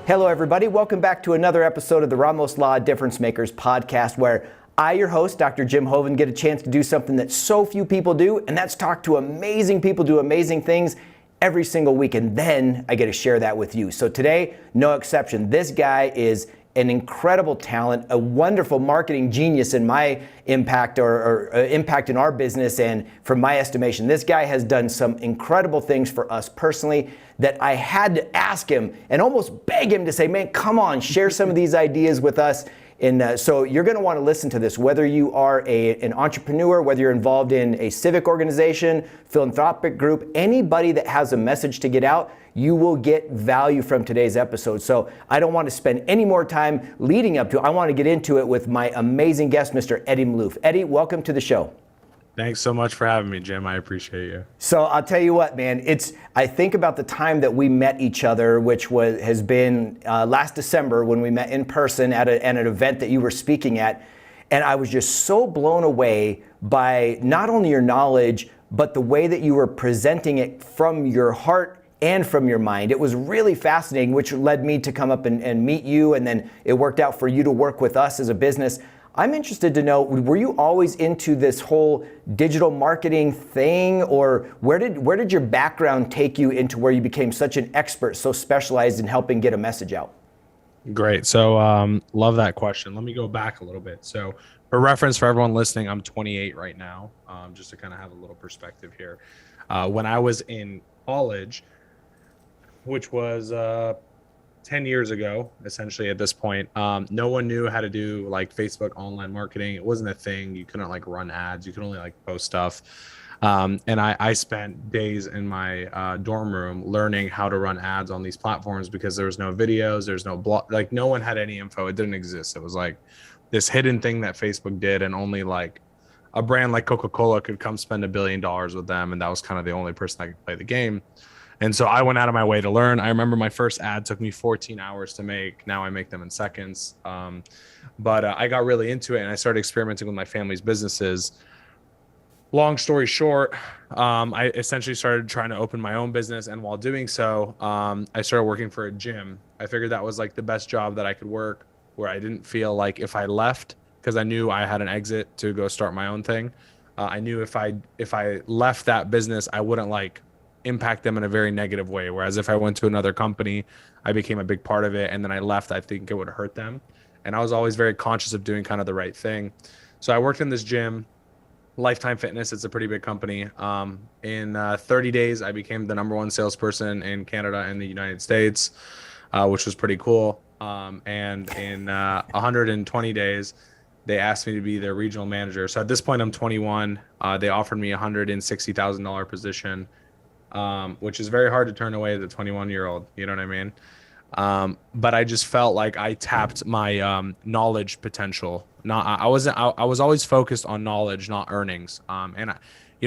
Hello, everybody. Welcome back to another episode of the Ramos Law Difference Makers podcast, where I, your host, Dr. Jim Hoven, get a chance to do something that so few people do, and that's talk to amazing people do amazing things every single week, and then I get to share that with you. So today, no exception. This guy is an incredible talent, a wonderful marketing genius in my impact or impact in our business, and from my estimation, this guy has done some incredible things for us personally that I had to ask him and almost beg him to say, man, come on, share some of these ideas with us. And so you're going to want to listen to this, whether you are an entrepreneur, whether you're involved in a civic organization, philanthropic group, anybody that has a message to get out, you will get value from today's episode. So I don't want to spend any more time leading up to it. I want to get into it with my amazing guest, Mr. Eddie Maalouf. Eddie, welcome to the show. Thanks so much for having me, Jim. I appreciate you. So I'll tell you what, man, I think about the time that we met each other, which has been last December when we met in person at an event that you were speaking at. And I was just so blown away by not only your knowledge, but the way that you were presenting it from your heart and from your mind. It was really fascinating, which led me to come up and meet you. And then it worked out for you to work with us as a business. I'm interested to know, were you always into this whole digital marketing thing, or where did your background take you into where you became such an expert, so specialized in helping get a message out? Great. So love that question. Let me go back a little bit. So for reference for everyone listening, I'm 28 right now, just to kind of have a little perspective here. When I was in college, which was 10 years ago, essentially at this point, no one knew how to do like Facebook online marketing. It wasn't a thing. You couldn't like run ads. You could only like post stuff. And I spent days in my dorm room learning how to run ads on these platforms because there was no videos, there's no blog, like no one had any info. It didn't exist. It was like this hidden thing that Facebook did, and only like a brand like Coca-Cola could come spend $1 billion with them. And that was kind of the only person that could play the game. And so I went out of my way to learn. I remember my first ad took me 14 hours to make. Now I make them in seconds. But I got really into it and I started experimenting with my family's businesses. Long story short, I essentially started trying to open my own business. And while doing so, I started working for a gym. I figured that was like the best job that I could work, where I didn't feel like if I left, because I knew I had an exit to go start my own thing. I knew if I left that business, I wouldn't like impact them in a very negative way. Whereas if I went to another company, I became a big part of it, and then I left, I think it would hurt them. And I was always very conscious of doing kind of the right thing. So I worked in this gym, Lifetime Fitness. It's a pretty big company. In 30 days, I became the #1 salesperson in Canada and the United States, which was pretty cool. And in 120 days, they asked me to be their regional manager. So at this point, I'm 21. They offered me a $160,000 position, which is very hard to turn away as a 21-year-old, you know what I mean? But I just felt like I tapped my knowledge potential. I was always focused on knowledge, not earnings. And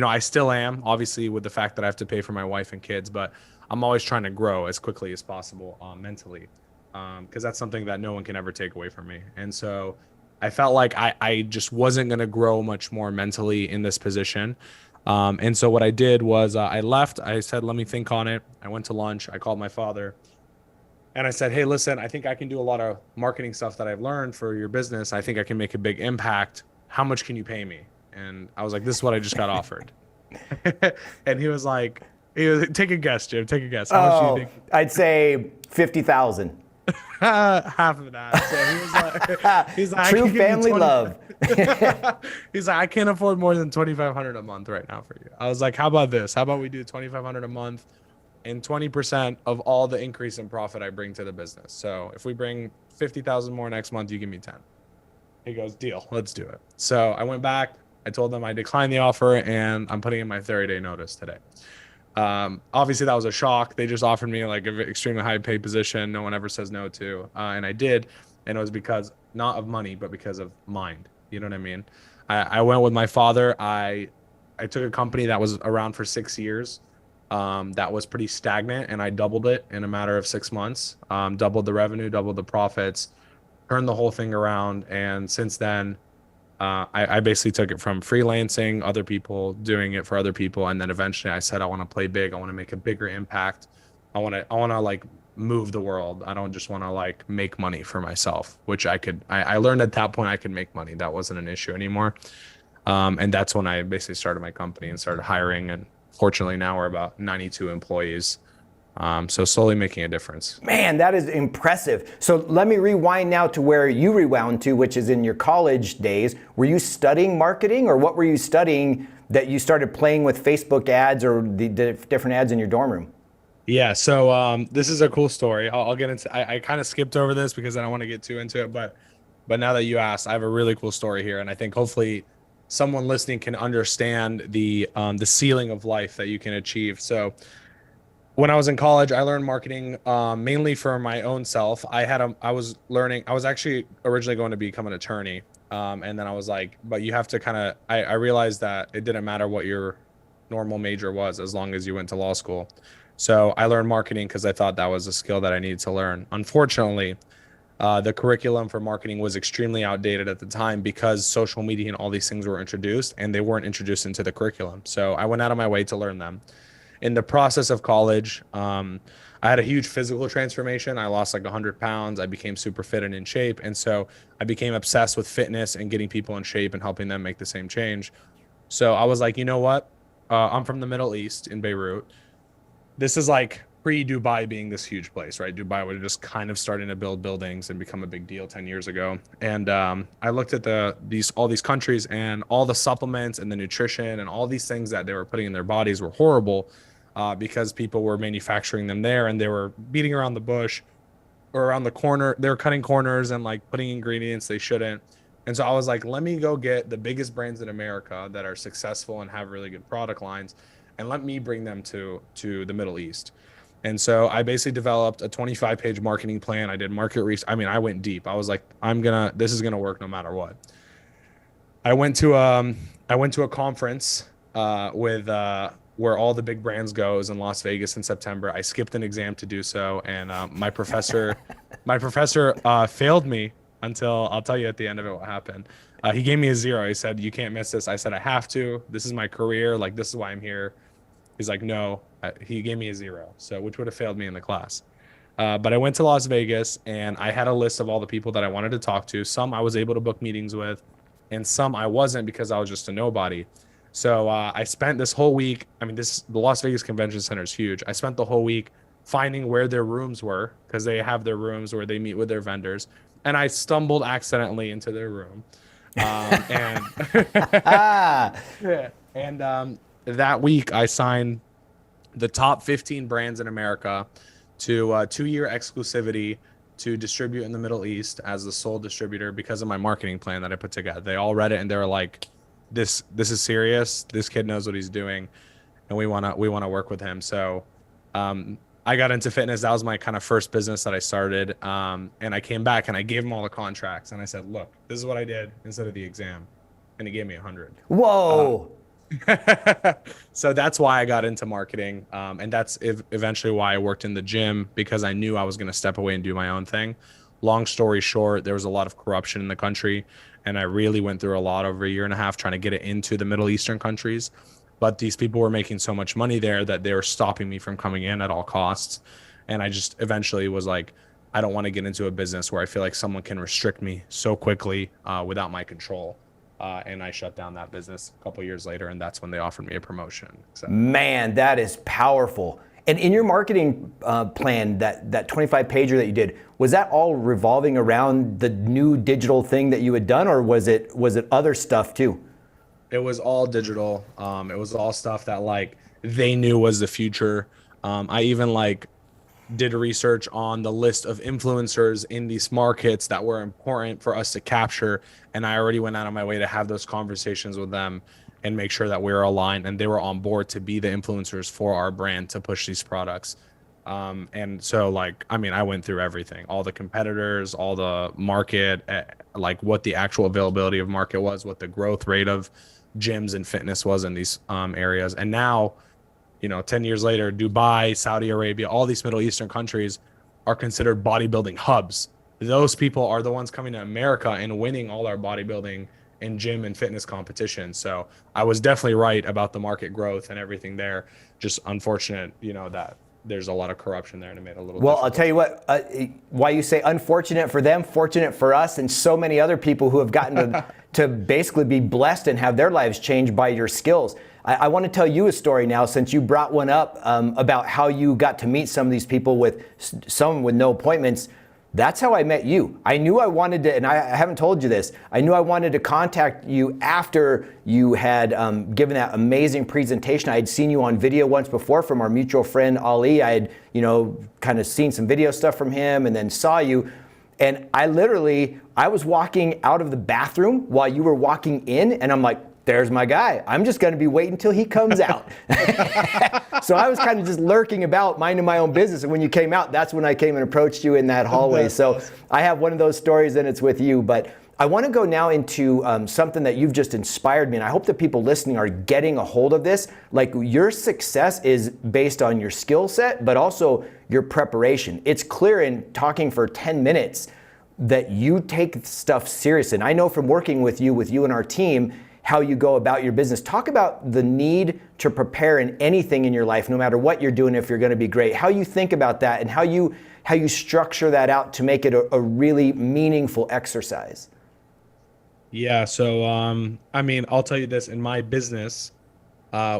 I still am, obviously, with the fact that I have to pay for my wife and kids, but I'm always trying to grow as quickly as possible mentally, because that's something that no one can ever take away from me. And so I felt like I just wasn't going to grow much more mentally in this position. And so what I did was I left. I said, let me think on it. I went to lunch. I called my father and I said, hey, listen, I think I can do a lot of marketing stuff that I've learned for your business. I think I can make a big impact. How much can you pay me? And I was like, this is what I just got offered. And he was like, take a guess, Jim, take a guess. How much do you think? I'd say 50,000. Half of that. So he's like, true family love. He's like, I can't afford more than $2,500 a month right now for you. I was like, how about this? How about we do $2,500 a month and 20% of all the increase in profit I bring to the business? So if we bring 50,000 more next month, you give me 10. He goes, deal, let's do it. So I went back. I told them I declined the offer, and I'm putting in my 30-day notice today. Obviously that was a shock. They just offered me like an extremely high paid position no one ever says no to, and I did. And it was because not of money, but because of mind. You know what I mean? I went with my father. I took a company that was around for 6 years, that was pretty stagnant, and I doubled it in a matter of 6 months. Doubled the revenue, doubled the profits, turned the whole thing around. And since then, I basically took it from freelancing, other people doing it for other people, and then eventually I said I want to play big. I want to make a bigger impact. I want to like move the world. I don't just want to like make money for myself, which I learned at that point I could make money. That wasn't an issue anymore. And that's when I basically started my company and started hiring. And fortunately now we're about 92 employees. So slowly making a difference. Man, that is impressive. So let me rewind now to where you rewound to, which is in your college days. Were you studying marketing, or what were you studying that you started playing with Facebook ads or the different ads in your dorm room? Yeah, so this is a cool story. I'll get into. I kind of skipped over this because I don't want to get too into it, but now that you asked, I have a really cool story here, and I think hopefully someone listening can understand the ceiling of life that you can achieve. So when I was in college, I learned marketing mainly for my own self. I was actually originally going to become an attorney, and then I was like, but you have to kind of. I realized that it didn't matter what your normal major was as long as you went to law school. So I learned marketing because I thought that was a skill that I needed to learn. Unfortunately, the curriculum for marketing was extremely outdated at the time because social media and all these things were introduced, and they weren't introduced into the curriculum. So I went out of my way to learn them. In the process of college, I had a huge physical transformation. I lost like 100 pounds. I became super fit and in shape. And so I became obsessed with fitness and getting people in shape and helping them make the same change. So I was like, you know what? I'm from the Middle East in Beirut. This is like pre-Dubai being this huge place, right? Dubai was just kind of starting to build buildings and become a big deal 10 years ago. And I looked at all these countries, and all the supplements and the nutrition and all these things that they were putting in their bodies were horrible because people were manufacturing them there, and they were beating around the bush or around the corner. They were cutting corners and like putting ingredients they shouldn't. And so I was like, let me go get the biggest brands in America that are successful and have really good product lines, and let me bring them to the Middle East. And so I basically developed a 25-page marketing plan. I did market research. I mean, I went deep. I was like, this is gonna work no matter what. I went to a conference with where all the big brands goes in Las Vegas in September. I skipped an exam to do so, and my professor failed me until I'll tell you at the end of it what happened. He gave me a 0. He said, "You can't miss this." I said, "I have to. This is my career. Like, this is why I'm here." He's like, "No." He gave me a 0, so which would have failed me in the class. But I went to Las Vegas, and I had a list of all the people that I wanted to talk to. Some I was able to book meetings with, and some I wasn't because I was just a nobody. So I spent this whole week. I mean, the Las Vegas Convention Center is huge. I spent the whole week finding where their rooms were, because they have their rooms where they meet with their vendors. And I stumbled accidentally into their room. And that week I signed the top 15 brands in America to a 2-year exclusivity to distribute in the Middle East as the sole distributor because of my marketing plan that I put together. They all read it, and they were like, this is serious. This kid knows what he's doing, and we want to work with him. So I got into fitness. That was my kind of first business that I started. And I came back and I gave him all the contracts, and I said, "Look, this is what I did instead of the exam." And he gave me 100. Whoa. So that's why I got into marketing. And that's eventually why I worked in the gym, because I knew I was going to step away and do my own thing. Long story short, there was a lot of corruption in the country, and I really went through a lot over a year and a half trying to get it into the Middle Eastern countries. But these people were making so much money there that they were stopping me from coming in at all costs. And I just eventually was like, I don't want to get into a business where I feel like someone can restrict me so quickly without my control. And I shut down that business a couple of years later, and that's when they offered me a promotion. So. Man, that is powerful. And in your marketing plan, that 25-pager that you did, was that all revolving around the new digital thing that you had done, or was it other stuff too? It was all digital. It was all stuff that like they knew was the future. I even like did research on the list of influencers in these markets that were important for us to capture. And I already went out of my way to have those conversations with them and make sure that we were aligned and they were on board to be the influencers for our brand to push these products. And so like, I mean, I went through everything, all the competitors, all the market, like what the actual availability of market was, what the growth rate of gyms and fitness was in these areas. And now, 10 years later, Dubai, Saudi Arabia, all these Middle Eastern countries are considered bodybuilding hubs. Those people are the ones coming to America and winning all our bodybuilding and gym and fitness competitions. So I was definitely right about the market growth and everything there. Just unfortunate, that there's a lot of corruption there, and it made it a little Well, difficult. I'll tell you what, why you say unfortunate for them, fortunate for us, and so many other people who have gotten to basically be blessed and have their lives changed by your skills. I want to tell you a story now, since you brought one up about how you got to meet some of these people with some with no appointments. That's how I met you. I knew I wanted to, and I haven't told you this, I knew I wanted to contact you after you had given that amazing presentation. I had seen you on video once before from our mutual friend, Ali. I had, kind of seen some video stuff from him and then saw you. And I was walking out of the bathroom while you were walking in, and I'm like, there's my guy. I'm just going to be waiting until he comes out. So I was kind of just lurking about, minding my own business. And when you came out, that's when I came and approached you in that hallway. So awesome. I have one of those stories, and it's with you. But I want to go now into something that you've just inspired me. And I hope that people listening are getting a hold of this. Like, your success is based on your skill set, but also your preparation. It's clear in talking for 10 minutes that you take stuff serious. And I know from working with you and our team, how you go about your business. Talk about the need to prepare in anything in your life, no matter what you're doing, if you're going to be great, how you think about that, and how you structure that out to make it a really meaningful exercise. Yeah, so I'll tell you this. In my business,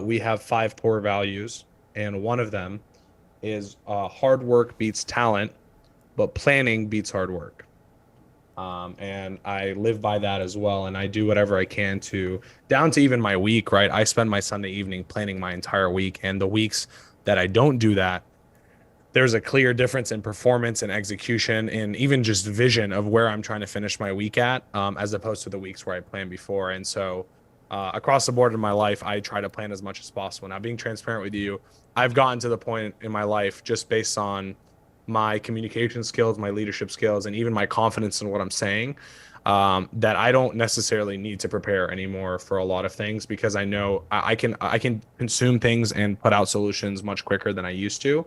we have 5 core values, and one of them is hard work beats talent, but planning beats hard work. And I live by that as well. And I do whatever I can down to even my week, right? I spend my Sunday evening planning my entire week. And the weeks that I don't do that, there's a clear difference in performance and execution and even just vision of where I'm trying to finish my week at, as opposed to the weeks where I planned before. And so across the board in my life, I try to plan as much as possible. Now, being transparent with you, I've gotten to the point in my life, just based on my communication skills, my leadership skills, and even my confidence in what I'm saying, that I don't necessarily need to prepare anymore for a lot of things, because I know I can consume things and put out solutions much quicker than I used to.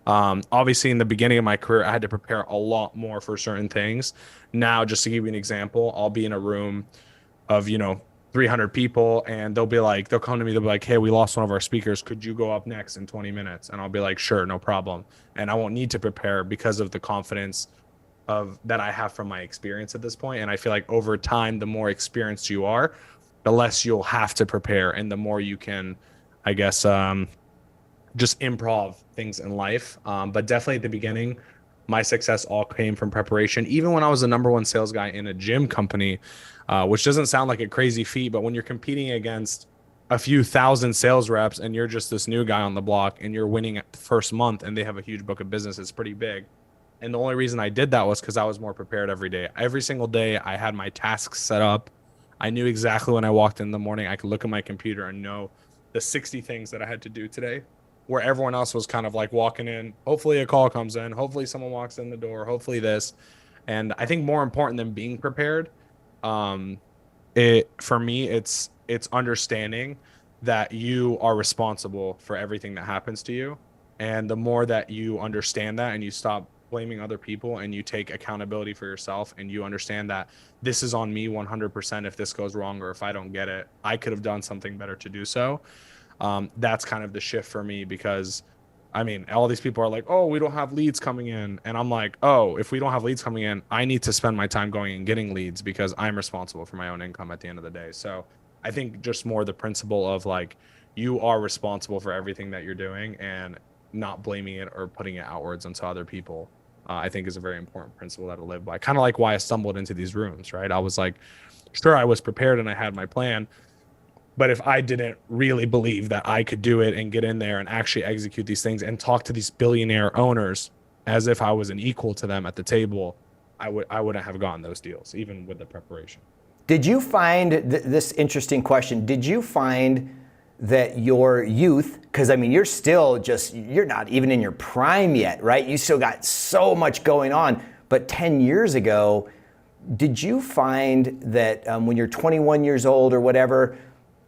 Obviously, in the beginning of my career, I had to prepare a lot more for certain things. Now, just to give you an example, I'll be in a room of 300 people, and they'll come to me, they'll be like, hey, we lost one of our speakers, could you go up next in 20 minutes? And I'll be like, sure, no problem. And I won't need to prepare because of the confidence that I have from my experience at this point. And I feel like over time, the more experienced you are, the less you'll have to prepare, and the more you can, I guess, just improv things in life. But definitely at the beginning, my success all came from preparation. Even when I was the #1 sales guy in a gym company, which doesn't sound like a crazy feat, but when you're competing against a few thousand sales reps and you're just this new guy on the block and you're winning at the first month and they have a huge book of business, it's pretty big. And the only reason I did that was because I was more prepared every day. Every single day I had my tasks set up. I knew exactly when I walked in the morning, I could look at my computer and know the 60 things that I had to do today, where everyone else was kind of like walking in. Hopefully a call comes in. Hopefully someone walks in the door. Hopefully this. And I think more important than being prepared, for me, it's understanding that you are responsible for everything that happens to you. And the more that you understand that and you stop blaming other people and you take accountability for yourself and you understand that this is on me 100% if this goes wrong, or if I don't get it, I could have done something better to do so. That's kind of the shift for me, because all these people are like, oh, we don't have leads coming in. And I'm like, oh, if we don't have leads coming in, I need to spend my time going and getting leads, because I'm responsible for my own income at the end of the day. So I think just more the principle of like, you are responsible for everything that you're doing, and not blaming it or putting it outwards onto other people, I think is a very important principle that I live by. Kind of like why I stumbled into these rooms, right? I was like, sure, I was prepared and I had my plan, but if I didn't really believe that I could do it and get in there and actually execute these things and talk to these billionaire owners as if I was an equal to them at the table, I wouldn't have gotten those deals, even with the preparation. Did you find this interesting question? Did you find that your youth, because you're not even in your prime yet, right? You still got so much going on. But 10 years ago, did you find that when you're 21 years old or whatever,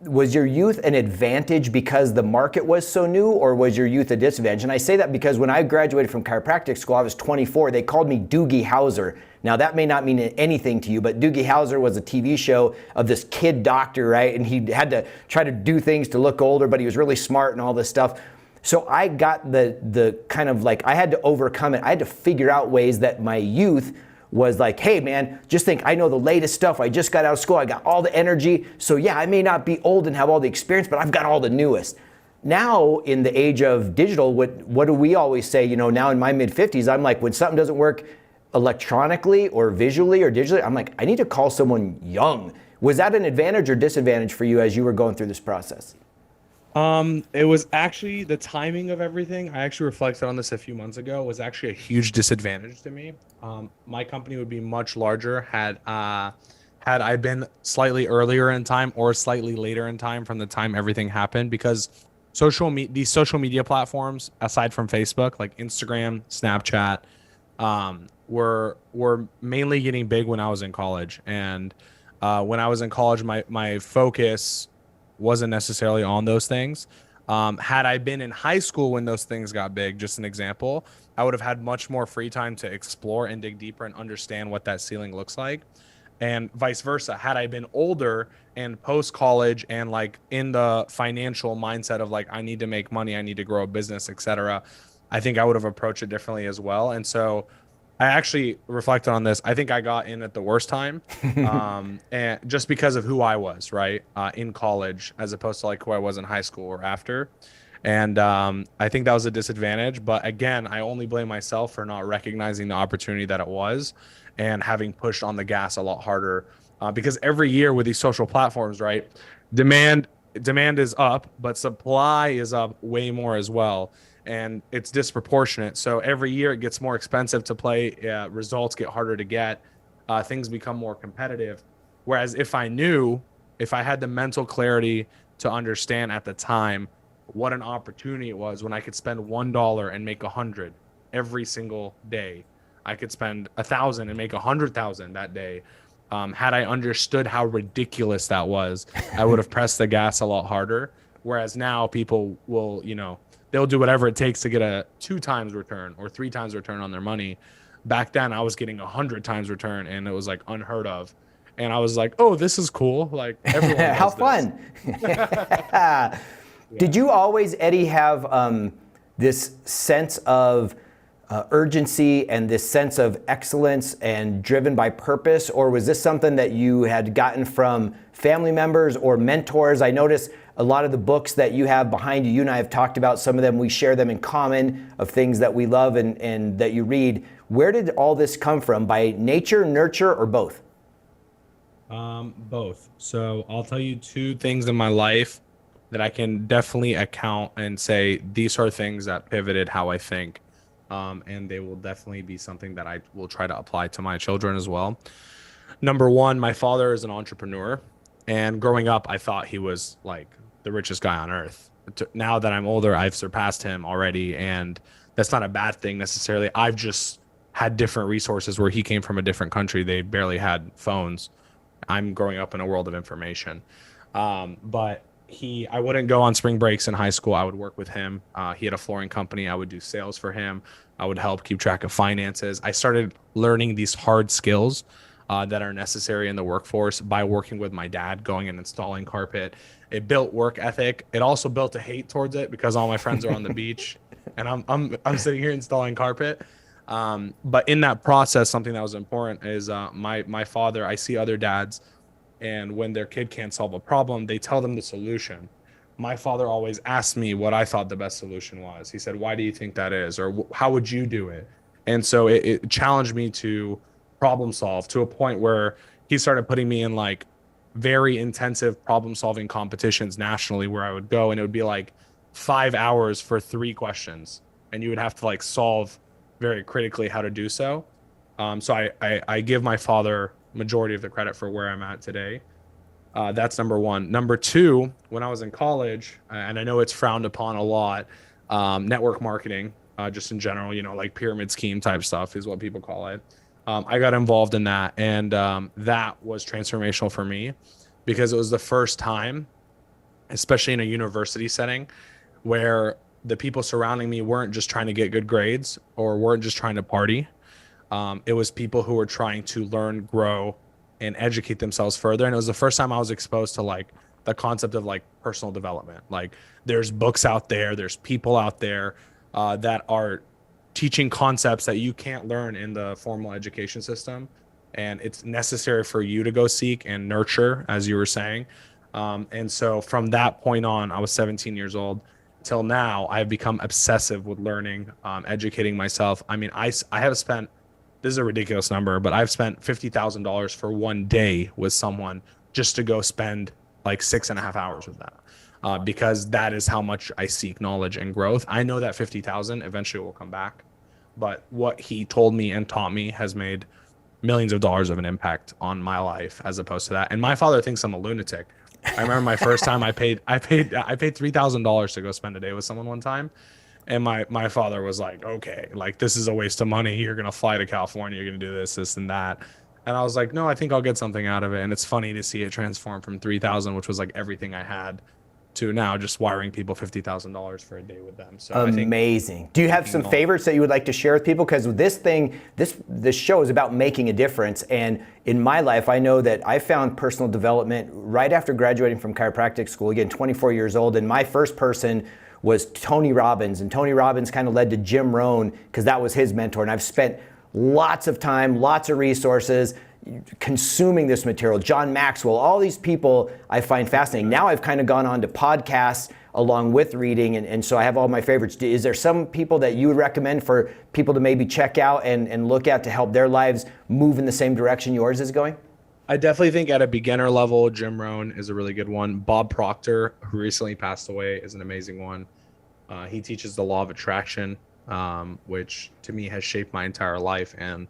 was your youth an advantage because the market was so new, or was your youth a disadvantage? And I say that because when I graduated from chiropractic school, I was 24. They called me Doogie Howser. Now that may not mean anything to you, but Doogie Howser was a TV show of this kid doctor, right? And he had to try to do things to look older, but he was really smart and all this stuff. So I got the kind of like, I had to overcome it. I had to figure out ways that my youth was like, hey man, just think I know the latest stuff. I just got out of school. I got all the energy. So yeah, I may not be old and have all the experience, but I've got all the newest. Now in the age of digital, what do we always say? You know, now in my mid 50s, I'm like, when something doesn't work electronically or visually or digitally, I'm like, I need to call someone young. Was that an advantage or disadvantage for you as you were going through this process? It was actually the timing of everything. I actually reflected on this a few months ago. Was actually a huge disadvantage to me. My company would be much larger had I been slightly earlier in time or slightly later in time from the time everything happened, because these social media platforms, aside from Facebook, like Instagram, Snapchat, were mainly getting big when I was in college. And when I was in college, my focus wasn't necessarily on those things. Had I been in high school when those things got big, just an example, I would have had much more free time to explore and dig deeper and understand what that ceiling looks like. And vice versa. Had I been older and post college and like in the financial mindset of like, I need to make money, I need to grow a business, etc., I think I would have approached it differently as well. And so I actually reflected on this. I think I got in at the worst time, and just because of who I was, right, in college, as opposed to like who I was in high school or after. And I think that was a disadvantage. But again, I only blame myself for not recognizing the opportunity that it was and having pushed on the gas a lot harder. Because every year with these social platforms, right, demand is up, but supply is up way more as well. And it's disproportionate. So every year it gets more expensive to play. Results get harder to get. Things become more competitive. Whereas if I had the mental clarity to understand at the time what an opportunity it was when I could spend $1 and make 100 every single day, I could spend 1,000 and make 100,000 that day. Had I understood how ridiculous that was, I would have pressed the gas a lot harder. Whereas now people will, they'll do whatever it takes to get a 2 times return or 3 times return on their money. Back then I was getting 100 times return and it was like unheard of. And I was like, oh, this is cool. Like everyone does how fun. Yeah. Did you always, Eddie, have this sense of urgency and this sense of excellence and driven by purpose? Or was this something that you had gotten from family members or mentors? I notice a lot of the books that you have behind you, you and I have talked about some of them. We share them in common of things that we love and that you read. Where did all this come from? By nature, nurture, or both? Both. So I'll tell you 2 things in my life that I can definitely account and say these are things that pivoted how I think. And they will definitely be something that I will try to apply to my children as well. Number 1, my father is an entrepreneur. And growing up, I thought he was like the richest guy on earth. Now that I'm older, I've surpassed him already. And that's not a bad thing necessarily. I've just had different resources where he came from a different country. They barely had phones. I'm growing up in a world of information. But I wouldn't go on spring breaks in high school. I would work with him. He had a flooring company. I would do sales for him. I would help keep track of finances. I started learning these hard skills that are necessary in the workforce by working with my dad, going and installing carpet. It built work ethic. It also built a hate towards it because all my friends are on the beach and I'm sitting here installing carpet. But in that process, something that was important is my father. I see other dads, and when their kid can't solve a problem, they tell them the solution. My father always asked me what I thought the best solution was. He said, why do you think that is? Or how would you do it? And so it challenged me to problem solve to a point where he started putting me in like very intensive problem solving competitions nationally, where I would go and it would be like 5 hours for 3 questions. And you would have to like solve very critically how to do so. So I give my father majority of the credit for where I'm at today. That's number 1. Number 2, when I was in college, and I know it's frowned upon a lot, network marketing, just in general, like pyramid scheme type stuff is what people call it. I got involved in that, and that was transformational for me because it was the first time, especially in a university setting, where the people surrounding me weren't just trying to get good grades or weren't just trying to party. It was people who were trying to learn, grow, and educate themselves further. And it was the first time I was exposed to like the concept of like personal development. Like there's books out there, there's people out there that are teaching concepts that you can't learn in the formal education system. And it's necessary for you to go seek and nurture, as you were saying. And so from that point on, I was 17 years old till now, I've become obsessive with learning, educating myself. I mean, I have spent, this is a ridiculous number, but I've spent $50,000 for one day with someone just to go spend like 6.5 hours with them, because that is how much I seek knowledge and growth. I know that 50,000 eventually will come back, but what he told me and taught me has made millions of dollars of an impact on my life as opposed to that. And my father thinks I'm a lunatic. I remember my first time I paid $3,000 to go spend a day with someone one time. And my father was like, okay, like this is a waste of money. You're going to fly to California. You're going to do this and that. And I was like, no, I think I'll get something out of it. And it's funny to see it transform from 3,000, which was like everything I had, to now just wiring people $50,000 for a day with them. So amazing. Do you have some favorites that you would like to share with people? Because this show is about making a difference. And in my life, I know that I found personal development right after graduating from chiropractic school, again, 24 years old. And my first person was Tony Robbins. And Tony Robbins kind of led to Jim Rohn because that was his mentor. And I've spent lots of time, lots of resources consuming this material. John Maxwell, all these people I find fascinating. Now I've kind of gone on to podcasts along with reading, and so I have all my favorites. Is there some people that you would recommend for people to maybe check out and look at to help their lives move in the same direction yours is going? I definitely think at a beginner level, Jim Rohn is a really good one. Bob Proctor, who recently passed away, is an amazing one. He teaches the law of attraction, which to me has shaped my entire life. And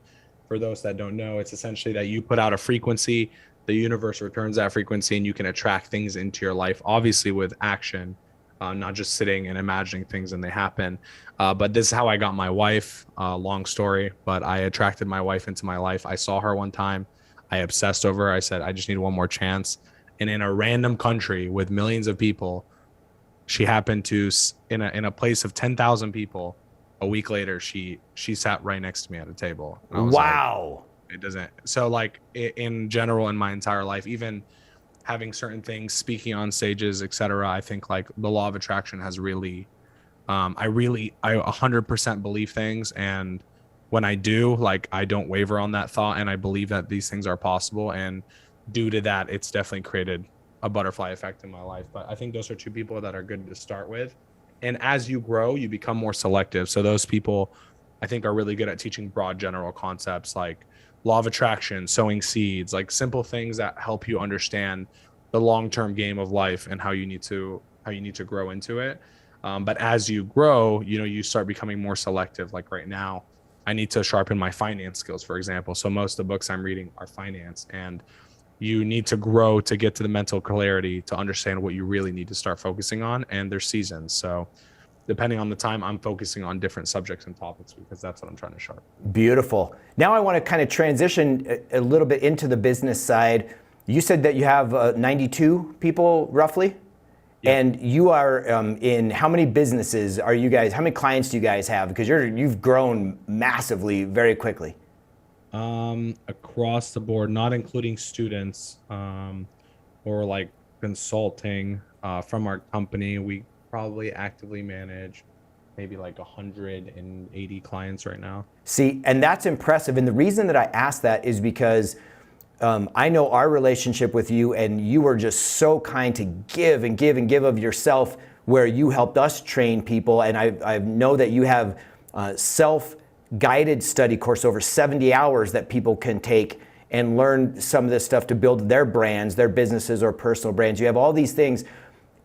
for those that don't know, it's essentially that you put out a frequency, the universe returns that frequency, and you can attract things into your life, obviously with action, not just sitting and imagining things and they happen. But this is how I got my wife, long story, but I attracted my wife into my life. I saw her one time. I obsessed over her. I said, I just need one more chance. And in a random country with millions of people, she happened to, in a place of 10,000 people, a week later, she sat right next to me at a table. Wow. Like, it doesn't. So like in general, in my entire life, even having certain things, speaking on stages, etc., I think like the law of attraction has really, I 100% believe things. And when I do, like, I don't waver on that thought. And I believe that these things are possible. And due to that, it's definitely created a butterfly effect in my life. But I think those are two people that are good to start with. And as you grow, you become more selective. So those people, I think, are really good at teaching broad general concepts like law of attraction, sowing seeds, like simple things that help you understand the long-term game of life and how you need to grow into it. But as you grow, you start becoming more selective. Like right now, I need to sharpen my finance skills, for example. So most of the books I'm reading are finance, and you need to grow to get to the mental clarity to understand what you really need to start focusing on. And there's seasons. So depending on the time, I'm focusing on different subjects and topics because that's what I'm trying to sharpen. Beautiful. Now I want to kind of transition a little bit into the business side. You said that you have 92 people roughly. Yep. And you are in how many businesses are you guys, how many clients do you guys have? Because you've grown massively very quickly. Across the board, not including students, or like consulting, from our company, we probably actively manage maybe like 180 clients right now. See, and that's impressive. And the reason that I asked that is because I know our relationship with you, and you were just so kind to give and give and give of yourself, where you helped us train people. And I know that you have self-guided study course, over 70 hours that people can take and learn some of this stuff to build their brands, their businesses or personal brands. You have all these things.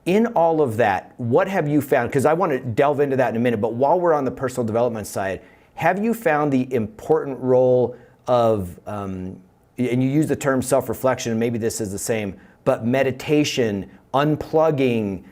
In all of that, what have you found? Because I want to delve into that in a minute, but while we're on the personal development side, have you found the important role of, and you use the term self-reflection, and maybe this is the same, but meditation, unplugging,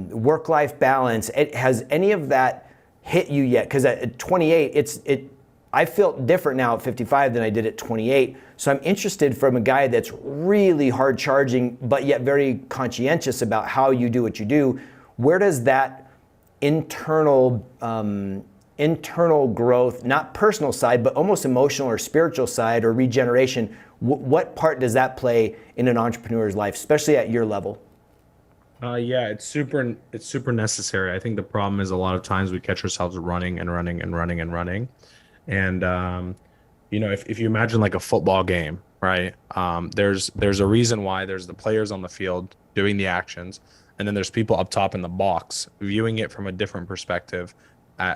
work-life balance, has any of that hit you yet? Because at 28, I feel different now at 55 than I did at 28. So I'm interested from a guy that's really hard charging, but yet very conscientious about how you do what you do. Where does that internal growth, not personal side, but almost emotional or spiritual side or regeneration, what part does that play in an entrepreneur's life, especially at your level? Yeah, it's super necessary. I think the problem is a lot of times we catch ourselves running and running and running and running. And if you imagine like a football game, right? There's a reason why there's the players on the field doing the actions, and then there's people up top in the box viewing it from a different perspective,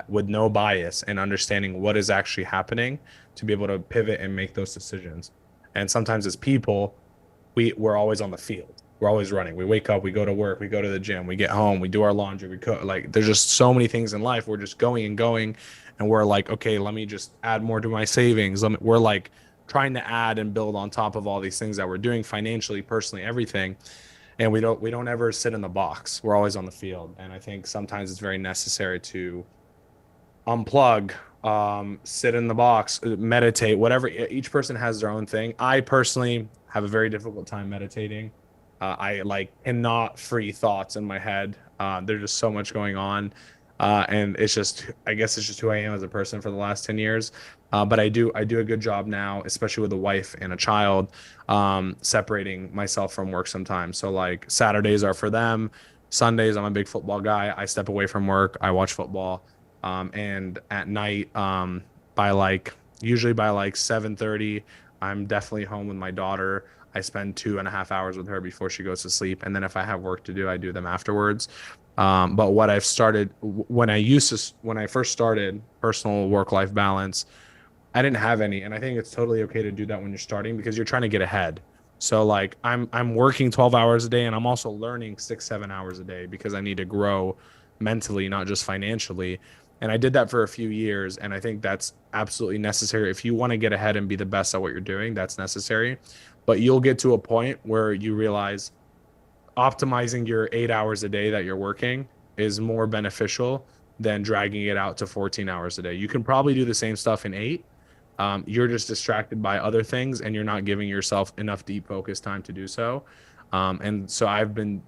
with no bias and understanding what is actually happening to be able to pivot and make those decisions. And sometimes as people, we're always on the field. We're always running. We wake up, we go to work, we go to the gym, we get home, we do our laundry, we cook. Like there's just so many things in life. We're just going and going, and we're like, okay, let me just add more to my savings. We're like trying to add and build on top of all these things that we're doing financially, personally, everything. And we don't ever sit in the box. We're always on the field. And I think sometimes it's very necessary to unplug, sit in the box, meditate, whatever. Each person has their own thing. I personally have a very difficult time meditating. I like cannot free thoughts in my head. There's just so much going on. And I guess it's just who I am as a person for the last 10 years. But I do a good job now, especially with a wife and a child, separating myself from work sometimes. So like Saturdays are for them. Sundays, I'm a big football guy. I step away from work. I watch football. And at night, usually by like 7:30, I'm definitely home with my daughter. I spend 2.5 hours with her before she goes to sleep. And then if I have work to do, I do them afterwards. But what I've started when I first started personal work-life balance, I didn't have any. And I think it's totally okay to do that when you're starting because you're trying to get ahead. So like I'm working 12 hours a day, and I'm also learning 6-7 hours a day because I need to grow mentally, not just financially. And I did that for a few years, and I think that's absolutely necessary. If you want to get ahead and be the best at what you're doing, that's necessary. But you'll get to a point where you realize optimizing your 8 hours a day that you're working is more beneficial than dragging it out to 14 hours a day. You can probably do the same stuff in 8. You're just distracted by other things, and you're not giving yourself enough deep focus time to do so. And so I've been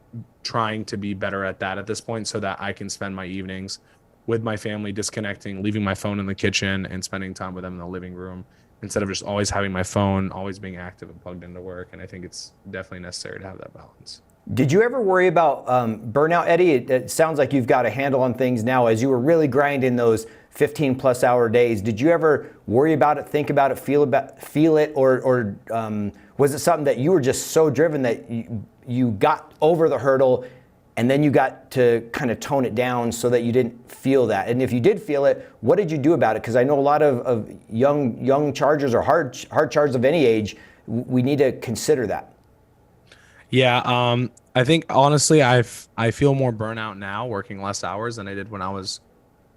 trying to be better at that at this point so that I can spend my evenings with my family, disconnecting, leaving my phone in the kitchen and spending time with them in the living room instead of just always having my phone, always being active and plugged into work. And I think it's definitely necessary to have that balance. Did you ever worry about burnout, Eddie? It sounds like you've got a handle on things now. As you were really grinding those 15 plus hour days, did you ever worry about it, think about it, feel it, or was it something that you were just so driven that you got over the hurdle and then you got to kind of tone it down so that you didn't feel that? And if you did feel it, what did you do about it? Because I know a lot of young chargers or hard chargers of any age, we need to consider that. Yeah, I think honestly, I feel more burnout now working less hours than I did when I was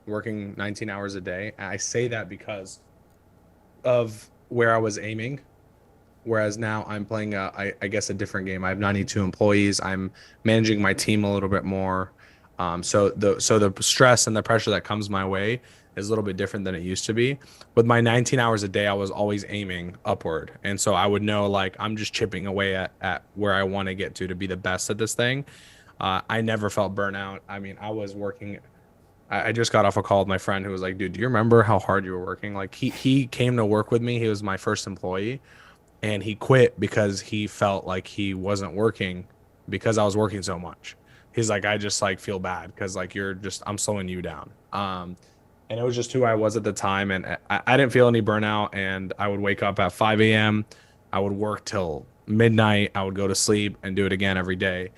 working 19 hours a day. And I say that because of where I was aiming. Whereas now I'm playing I guess a different game. I have 92 employees. I'm managing my team a little bit more. So the stress and the pressure that comes my way is a little bit different than it used to be. With my 19 hours a day, I was always aiming upward. And so I would know like I'm just chipping away at where I want to get to be the best at this thing. I never felt burnout. I mean, I was working. I just got off a call with my friend who was like, dude, do you remember how hard you were working? Like he came to work with me. He was my first employee. And he quit because he felt like he wasn't working because I was working so much. He's like, I just like feel bad because like I'm slowing you down. And it was just who I was at the time. And I didn't feel any burnout. And I would wake up at 5 a.m. I would work till midnight. I would go to sleep and do it again every day.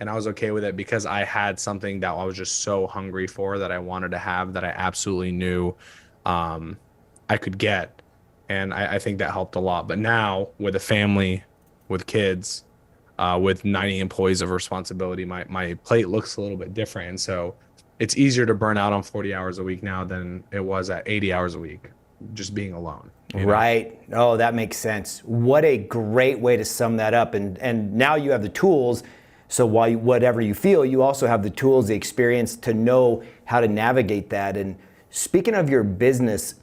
And I was okay with it because I had something that I was just so hungry for that I wanted to have that I absolutely knew I could get. And I think that helped a lot. But now with a family, with kids, with 90 employees of responsibility, my plate looks a little bit different. And so it's easier to burn out on 40 hours a week now than it was at 80 hours a week, just being alone. Right. Oh, that makes sense. What a great way to sum that up. And now you have the tools. So whatever you feel, you also have the tools, the experience to know how to navigate that. And speaking of your business,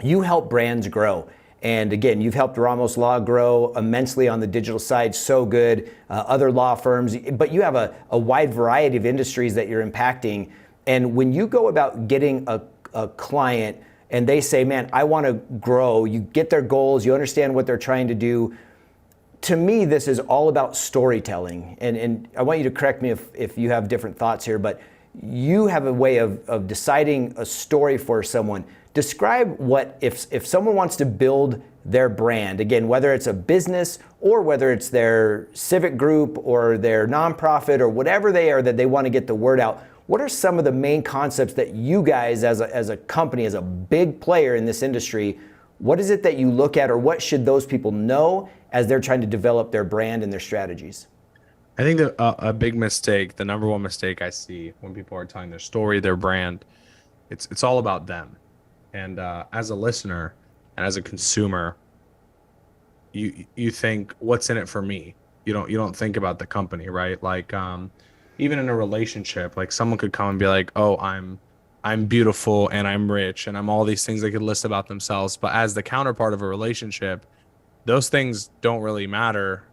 you help brands grow. And again, you've helped Ramos Law grow immensely on the digital side, so good, other law firms, but you have a wide variety of industries that you're impacting. And when you go about getting a client and they say, man, I want to grow, you get their goals, you understand what they're trying to do, to me, this is all about storytelling. And I want you to correct me if you have different thoughts here, but you have a way of deciding a story for someone. Describe what, if someone wants to build their brand, again, whether it's a business or whether it's their civic group or their nonprofit or whatever they are that they want to get the word out, what are some of the main concepts that you guys as a company, as a big player in this industry, what is it that you look at, or what should those people know as they're trying to develop their brand and their strategies? I think that a big mistake, the number one mistake I see when people are telling their story, their brand, it's all about them. And as a listener and as a consumer, you think, what's in it for me? You don't think about the company, right? Like even in a relationship, like someone could come and be like, oh, I'm beautiful and I'm rich and I'm all these things they could list about themselves. But as the counterpart of a relationship, those things don't really matter.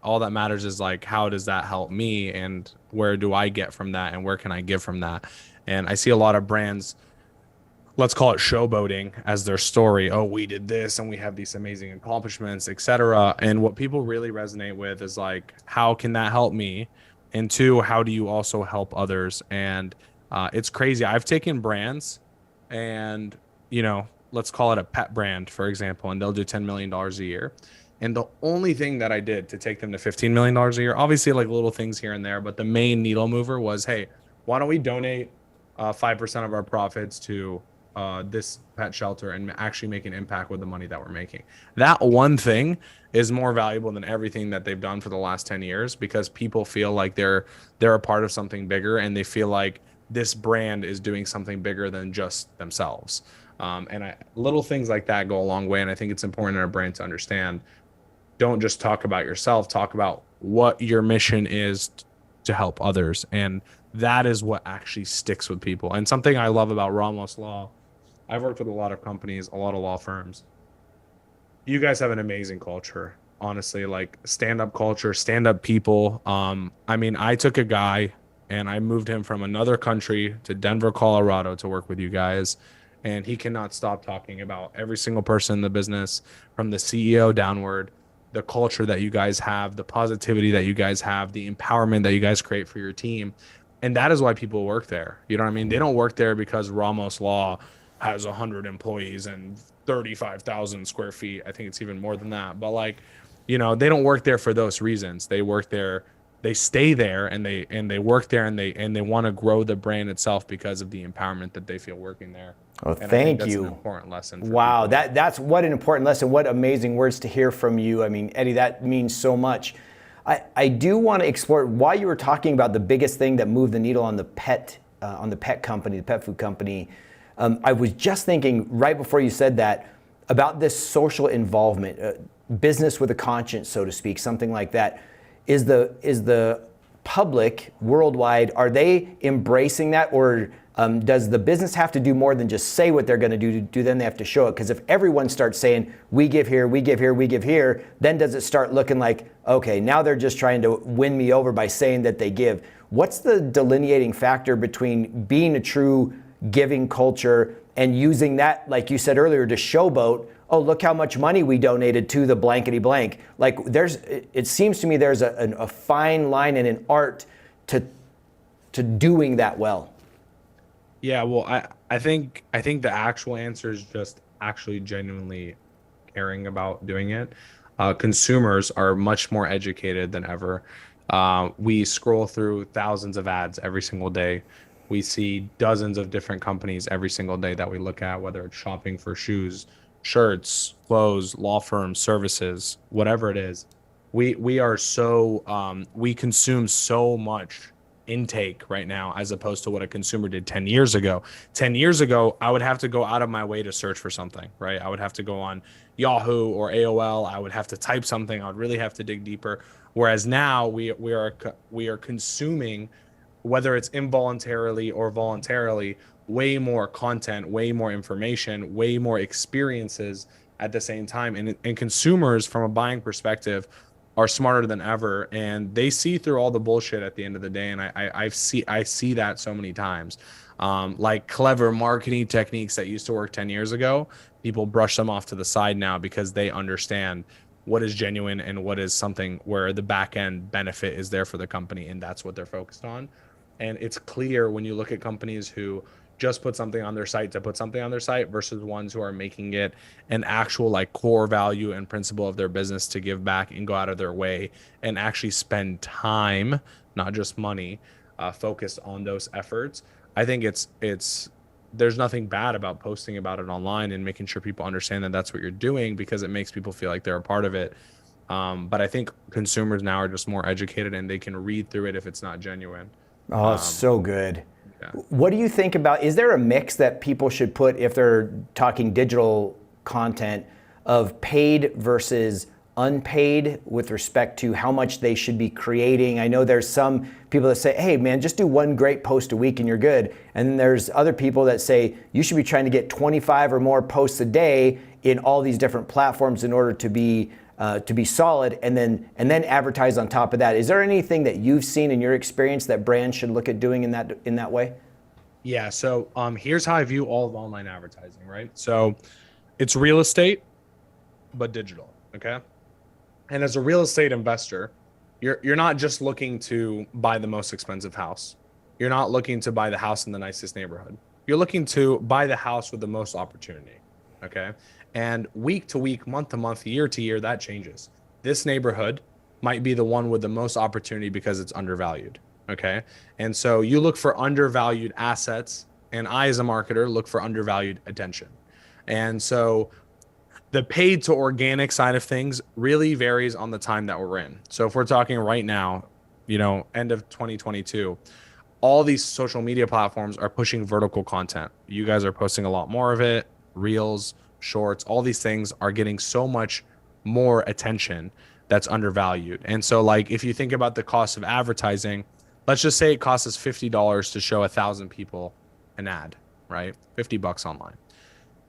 All that matters is like, how does that help me, and where do I get from that, and where can I give from that? And I see a lot of brands, let's call it showboating as their story. Oh, we did this and we have these amazing accomplishments, etc. And what people really resonate with is like, how can that help me? And two, how do you also help others? And it's crazy. I've taken brands and, let's call it a pet brand, for example, and they'll do $10 million a year. And the only thing that I did to take them to $15 million a year, obviously like little things here and there, but the main needle mover was, hey, why don't we donate 5% of our profits to this pet shelter and actually make an impact with the money that we're making. That one thing is more valuable than everything that they've done for the last 10 years, because people feel like they're a part of something bigger, and they feel like this brand is doing something bigger than just themselves. Little things like that go a long way. And I think it's important in our brand to understand, don't just talk about yourself, talk about what your mission is to help others. And that is what actually sticks with people. And something I love about Ramos Law, I've worked with a lot of companies, a lot of law firms. You guys have an amazing culture, honestly, like stand-up culture, stand-up people. I took a guy and I moved him from another country to Denver, Colorado to work with you guys. And he cannot stop talking about every single person in the business, from the CEO downward, the culture that you guys have, the positivity that you guys have, the empowerment that you guys create for your team. And that is why people work there. You know what I mean? They don't work there because Ramos Law has 100 employees and 35,000 square feet. I think it's even more than that. But they don't work there for those reasons. They work there, they stay there, and they work there, and they want to grow the brand itself because of the empowerment that they feel working there. Oh, and thank that's you. An important lesson. Wow, that's what an important lesson. What amazing words to hear from you. I mean, Eddie, that means so much. I do want to explore, while you were talking about the biggest thing that moved the needle on the pet company, the pet food company. I was just thinking right before you said that about this social involvement, business with a conscience, so to speak, something like that. Is the public worldwide, are they embracing that, or does the business have to do more than just say what they're going to do? Then they have to show it? Because if everyone starts saying, we give here, we give here, we give here, then does it start looking like, okay, now they're just trying to win me over by saying that they give? What's the delineating factor between being a true giving culture and using that, like you said earlier, to showboat? Oh, look how much money we donated to the blankety blank. Like it seems to me there's a fine line and an art to doing that well. Yeah, well, I think the actual answer is just actually genuinely caring about doing it. Consumers are much more educated than ever. We scroll through thousands of ads every single day. We see dozens of different companies every single day that we look at, whether it's shopping for shoes, shirts, clothes, law firms, services, whatever it is. We are so we consume so much intake right now, as opposed to what a consumer did 10 years ago. 10 years ago, I would have to go out of my way to search for something, right? I would have to go on Yahoo or AOL. I would have to type something. I would really have to dig deeper. Whereas now we are consuming, whether it's involuntarily or voluntarily, way more content, way more information, way more experiences at the same time. And consumers, from a buying perspective, are smarter than ever, and they see through all the bullshit at the end of the day. And I see that so many times. Like clever marketing techniques that used to work 10 years ago, people brush them off to the side now because they understand what is genuine and what is something where the back end benefit is there for the company, and that's what they're focused on. And it's clear when you look at companies who just put something on their site to put something on their site versus ones who are making it an actual like core value and principle of their business to give back and go out of their way and actually spend time, not just money, focused on those efforts. I think it's there's nothing bad about posting about it online and making sure people understand that that's what you're doing, because it makes people feel like they're a part of it. But I think consumers now are just more educated and they can read through it if it's not genuine. Oh, so good. Yeah. What do you think about, is there a mix that people should put if they're talking digital content of paid versus unpaid with respect to how much they should be creating? I know there's some people that say, hey man, just do one great post a week and you're good. And then there's other people that say you should be trying to get 25 or more posts a day in all these different platforms in order to be solid, and then advertise on top of that. Is there anything that you've seen in your experience that brands should look at doing in that way? Yeah. So here's how I view all of online advertising, right? So it's real estate, but digital. Okay. And as a real estate investor, you're not just looking to buy the most expensive house. You're not looking to buy the house in the nicest neighborhood. You're looking to buy the house with the most opportunity. Okay. And week to week, month to month, year to year, that changes. This neighborhood might be the one with the most opportunity because it's undervalued. Okay. And so you look for undervalued assets, and I, as a marketer, look for undervalued attention. And so the paid to organic side of things really varies on the time that we're in. So if we're talking right now, end of 2022, all these social media platforms are pushing vertical content. You guys are posting a lot more of it, reels, shorts, all these things are getting so much more attention that's undervalued. And so like, if you think about the cost of advertising, let's just say it costs us $50 to show 1,000 people an ad, right? $50 online.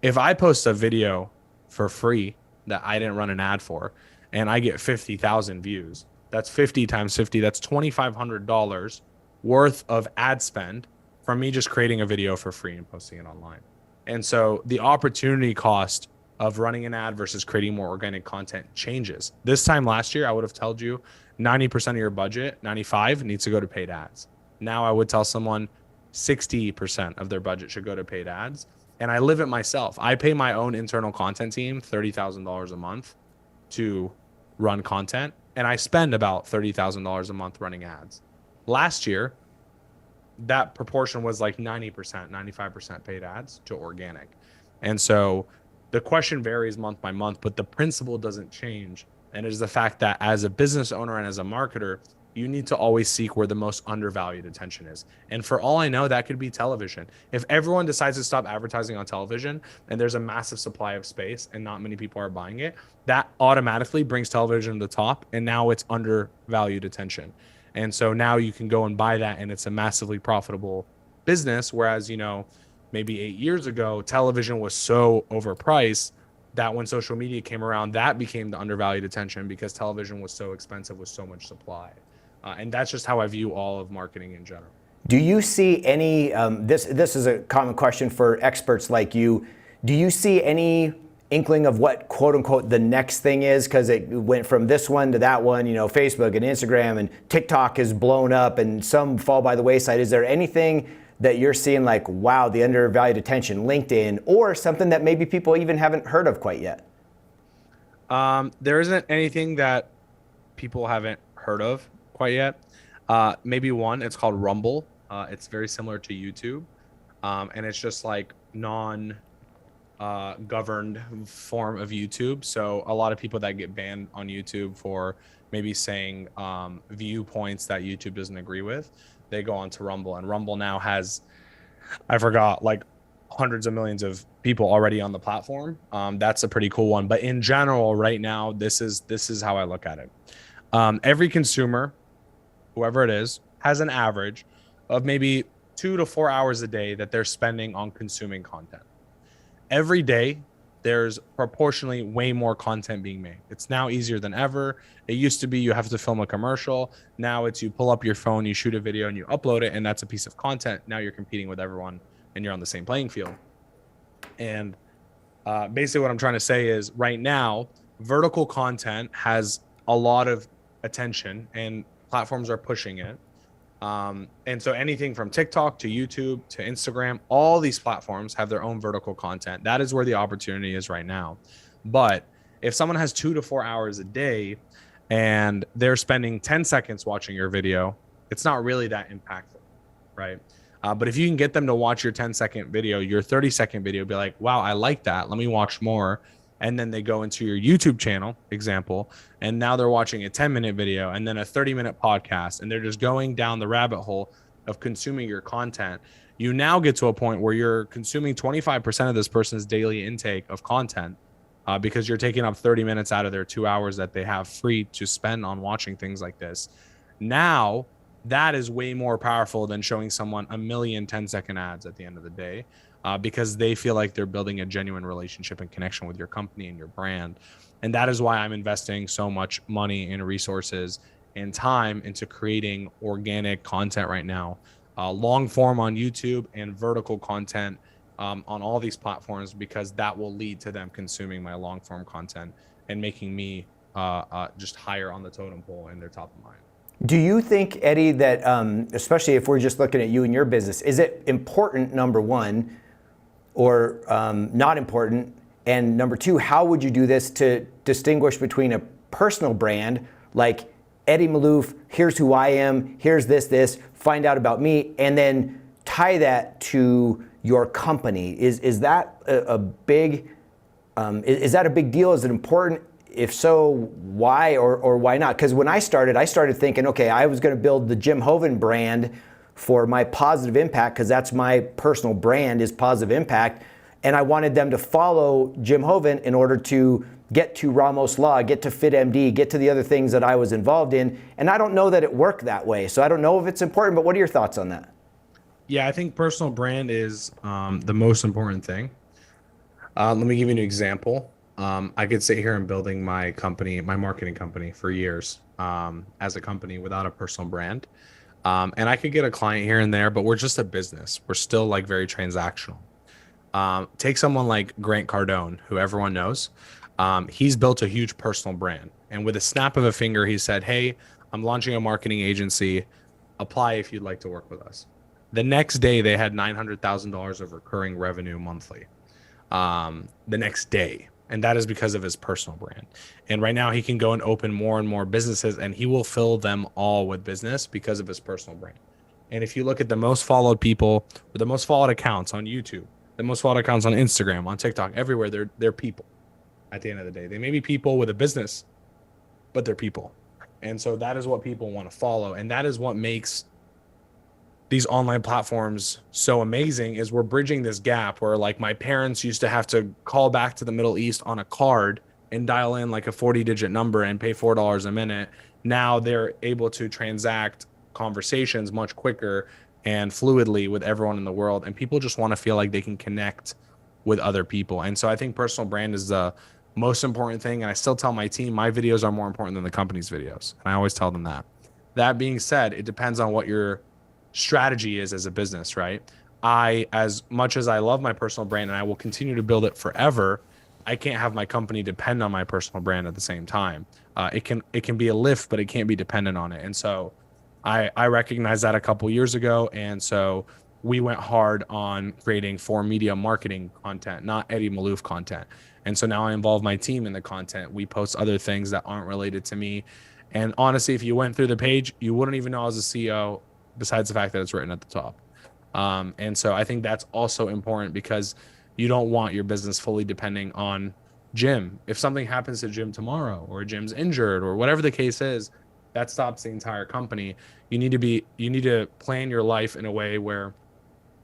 If I post a video for free that I didn't run an ad for, and I get 50,000 views, that's 50 times 50, that's $2,500 worth of ad spend from me just creating a video for free and posting it online. And so the opportunity cost of running an ad versus creating more organic content changes. This time last year, I would have told you 90% of your budget, 95, needs to go to paid ads. Now I would tell someone 60% of their budget should go to paid ads. And I live it myself. I pay my own internal content team $30,000 a month to run content, and I spend about $30,000 a month running ads. Last year, that proportion was like 90%, 95% paid ads to organic. And so the question varies month by month, but the principle doesn't change. And it is the fact that as a business owner and as a marketer, you need to always seek where the most undervalued attention is. And for all I know, that could be television. If everyone decides to stop advertising on television and there's a massive supply of space and not many people are buying it, that automatically brings television to the top, and now it's undervalued attention. And so now you can go and buy that, and it's a massively profitable business. Whereas, maybe 8 years ago, television was so overpriced that when social media came around, that became the undervalued attention because television was so expensive with so much supply. And that's just how I view all of marketing in general. Do you see any, this is a common question for experts like you, do you see any inkling of what quote unquote the next thing is? Because it went from this one to that one, Facebook and Instagram and TikTok has blown up and some fall by the wayside. Is there anything that you're seeing like, wow, the undervalued attention, LinkedIn, or something that maybe people even haven't heard of quite yet? There isn't anything that people haven't heard of quite yet. Maybe one, it's called Rumble. It's very similar to YouTube. And it's just like governed form of YouTube. So a lot of people that get banned on YouTube for maybe saying viewpoints that YouTube doesn't agree with, they go on to Rumble. And Rumble now has, I forgot, like hundreds of millions of people already on the platform. That's a pretty cool one. But in general, right now, this is how I look at it. Every consumer, whoever it is, has an average of maybe 2 to 4 hours a day that they're spending on consuming content. Every day, there's proportionally way more content being made. It's now easier than ever. It used to be you have to film a commercial. Now it's you pull up your phone, you shoot a video, and you upload it, and that's a piece of content. Now you're competing with everyone, and you're on the same playing field. And basically what I'm trying to say is right now, vertical content has a lot of attention and platforms are pushing it. And so anything from TikTok to YouTube to Instagram, all these platforms have their own vertical content. That is where the opportunity is right now. But if someone has 2 to 4 hours a day and they're spending 10 seconds watching your video, it's not really that impactful, right? But if you can get them to watch your 10-second video, your 30-second video, be like, wow, I like that. Let me watch more. And then they go into your YouTube channel, example, and now they're watching a 10-minute video and then a 30-minute podcast, and they're just going down the rabbit hole of consuming your content. You now get to a point where you're consuming 25% of this person's daily intake of content because you're taking up 30 minutes out of their 2 hours that they have free to spend on watching things like this. Now, that is way more powerful than showing someone a million 10-second ads at the end of the day. Because they feel like they're building a genuine relationship and connection with your company and your brand. And that is why I'm investing so much money and resources and time into creating organic content right now, long form on YouTube and vertical content on all these platforms, because that will lead to them consuming my long form content and making me just higher on the totem pole and they're top of mind. Do you think, Eddie, that especially if we're just looking at you and your business, is it important, number one, or not important? And number two, how would you do this to distinguish between a personal brand like Eddie Maalouf, here's who I am, here's this, find out about me, and then tie that to your company? Is that a big is that a big deal? Is it important? If so, why or why not? Because when I started thinking, okay, I was going to build the Jim Hoven brand for my positive impact, because that's my personal brand, is positive impact. And I wanted them to follow Jim Hoven in order to get to Ramos Law, get to FitMD, get to the other things that I was involved in. And I don't know that it worked that way. So I don't know if it's important, but what are your thoughts on that? Yeah, I think personal brand is the most important thing. Let me give you an example. I could sit here and building my company, my marketing company for years as a company without a personal brand. And I could get a client here and there, but we're just a business. We're still like very transactional. Take someone like Grant Cardone, who everyone knows. He's built a huge personal brand. And with a snap of a finger, he said, hey, I'm launching a marketing agency. Apply if you'd like to work with us. The next day, they had $900,000 of recurring revenue monthly. The next day. And that is because of his personal brand. And right now he can go and open more and more businesses, and he will fill them all with business because of his personal brand. And if you look at the most followed people, or the most followed accounts on YouTube, the most followed accounts on Instagram, on TikTok, everywhere, they're people at the end of the day. They may be people with a business, but they're people. And so that is what people want to follow. And that is what makes these online platforms so amazing, is we're bridging this gap where, like, my parents used to have to call back to the Middle East on a card and dial in like a 40-digit number and pay $4 a minute. Now they're able to transact conversations much quicker and fluidly with everyone in the world. And people just want to feel like they can connect with other people. And so I think personal brand is the most important thing. And I still tell my team, my videos are more important than the company's videos. And I always tell them that. That being said, it depends on what your strategy is as a business, right? As much as I love my personal brand and I will continue to build it forever, I can't have my company depend on my personal brand at the same time. It can be a lift, but it can't be dependent on it. And so I recognized that a couple years ago. And so we went hard on creating for media marketing content, not Eddie Maalouf content. And so now I involve my team in the content. We post other things that aren't related to me. And honestly, if you went through the page, you wouldn't even know I was a CEO, besides the fact that it's written at the top. And so I think that's also important, because you don't want your business fully depending on Jim. If something happens to Jim tomorrow, or Jim's injured, or whatever the case is, that stops the entire company. You need to plan your life in a way where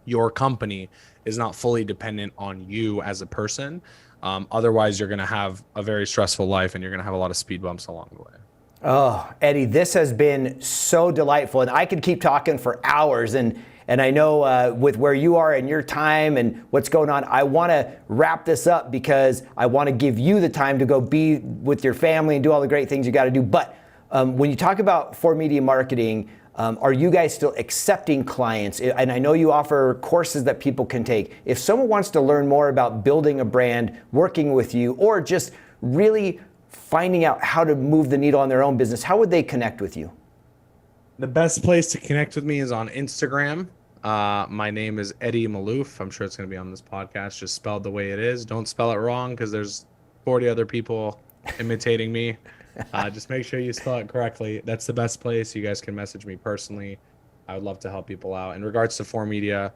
your company is not fully dependent on you as a person. Otherwise, you're going to have a very stressful life, and you're going to have a lot of speed bumps along the way. Oh, Eddie, this has been so delightful, and I could keep talking for hours. And I know with where you are and your time and what's going on, I want to wrap this up, because I want to give you the time to go be with your family and do all the great things you got to do. But when you talk about for media marketing, are you guys still accepting clients? And I know you offer courses that people can take. If someone wants to learn more about building a brand, working with you, or just really finding out how to move the needle on their own business, how would they connect with you? The best place to connect with me is on Instagram. My name is Eddie Maalouf. I'm sure it's going to be on this podcast, just spelled the way it is. Don't spell it wrong because there's 40 other people imitating me. Just make sure you spell it correctly. That's the best place. You guys can message me personally. I would love to help people out. In regards to 4Media,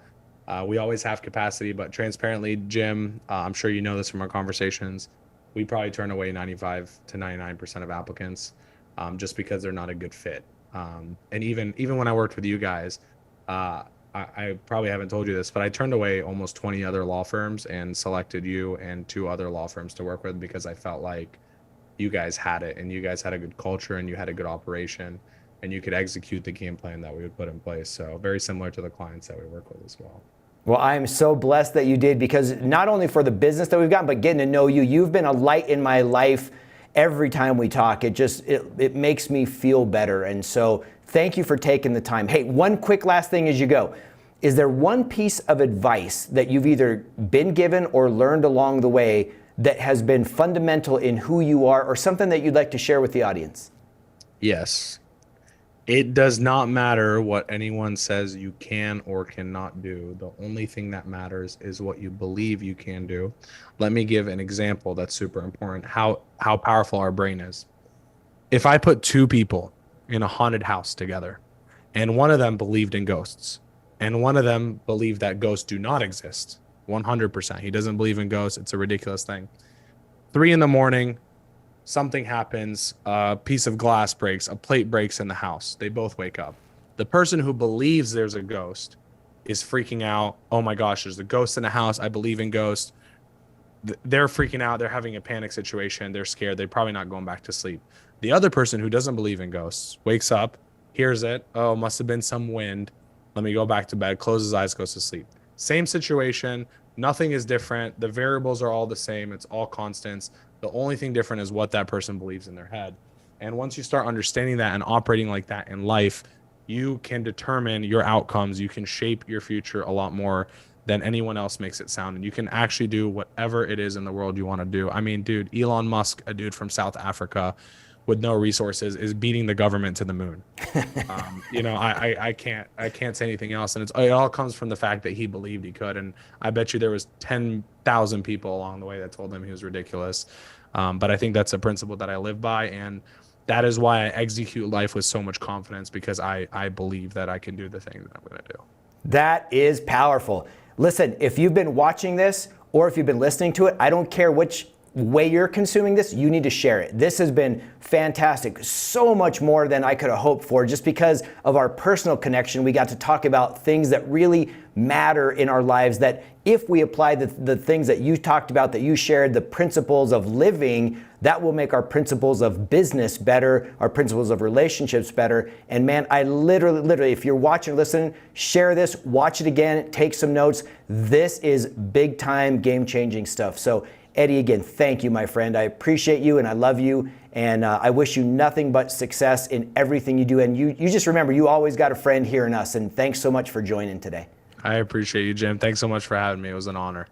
we always have capacity, but transparently, Jim, I'm sure you know this from our conversations, we probably turn away 95 to 99% of applicants just because they're not a good fit. And even when I worked with you guys, I probably haven't told you this, but I turned away almost 20 other law firms and selected you and 2 other law firms to work with because I felt like you guys had it and you guys had a good culture and you had a good operation and you could execute the game plan that we would put in place. So very similar to the clients that we work with as well. Well, I am so blessed that you did, because not only for the business that we've gotten, but getting to know you, you've been a light in my life. Every time we talk, it makes me feel better. And so thank you for taking the time. Hey, one quick last thing as you go. Is there one piece of advice that you've either been given or learned along the way that has been fundamental in who you are, or something that you'd like to share with the audience? Yes. It does not matter what anyone says you can or cannot do. The only thing that matters is what you believe you can do. Let me give an example that's super important, how powerful our brain is. If I put 2 people in a haunted house together and one of them believed in ghosts and one of them believed that ghosts do not exist, 100%. He doesn't believe in ghosts. It's a ridiculous thing. 3 a.m, something happens, a piece of glass breaks, a plate breaks in the house. They both wake up. The person who believes there's a ghost is freaking out. Oh my gosh, there's a ghost in the house. I believe in ghosts. They're freaking out. They're having a panic situation. They're scared. They're probably not going back to sleep. The other person who doesn't believe in ghosts wakes up, hears it. Oh, must have been some wind. Let me go back to bed, closes his eyes, goes to sleep. Same situation. Nothing is different. The variables are all the same. It's all constants. The only thing different is what that person believes in their head. And once you start understanding that and operating like that in life, you can determine your outcomes. You can shape your future a lot more than anyone else makes it sound. And you can actually do whatever it is in the world you want to do. I mean, dude, Elon Musk, a dude from South Africa with no resources, is beating the government to the moon. I can't say anything else. And it all comes from the fact that he believed he could. And I bet you there was 10,000 people along the way that told him he was ridiculous. But I think that's a principle that I live by. And that is why I execute life with so much confidence, because I believe that I can do the thing that I'm going to do. That is powerful. Listen, if you've been watching this or if you've been listening to it, I don't care which way you're consuming this, you need to share it. This has been fantastic. So much more than I could have hoped for, just because of our personal connection. We got to talk about things that really matter in our lives, that if we apply the things that you talked about, that you shared, the principles of living, that will make our principles of business better, our principles of relationships better. And man, I literally, if you're watching or listening, share this, watch it again, take some notes. This is big time, game-changing stuff. So Eddie, again, thank you, my friend. I appreciate you and I love you. And I wish you nothing but success in everything you do. And you just remember, you always got a friend here in us. And thanks so much for joining today. I appreciate you, Jim. Thanks so much for having me. It was an honor.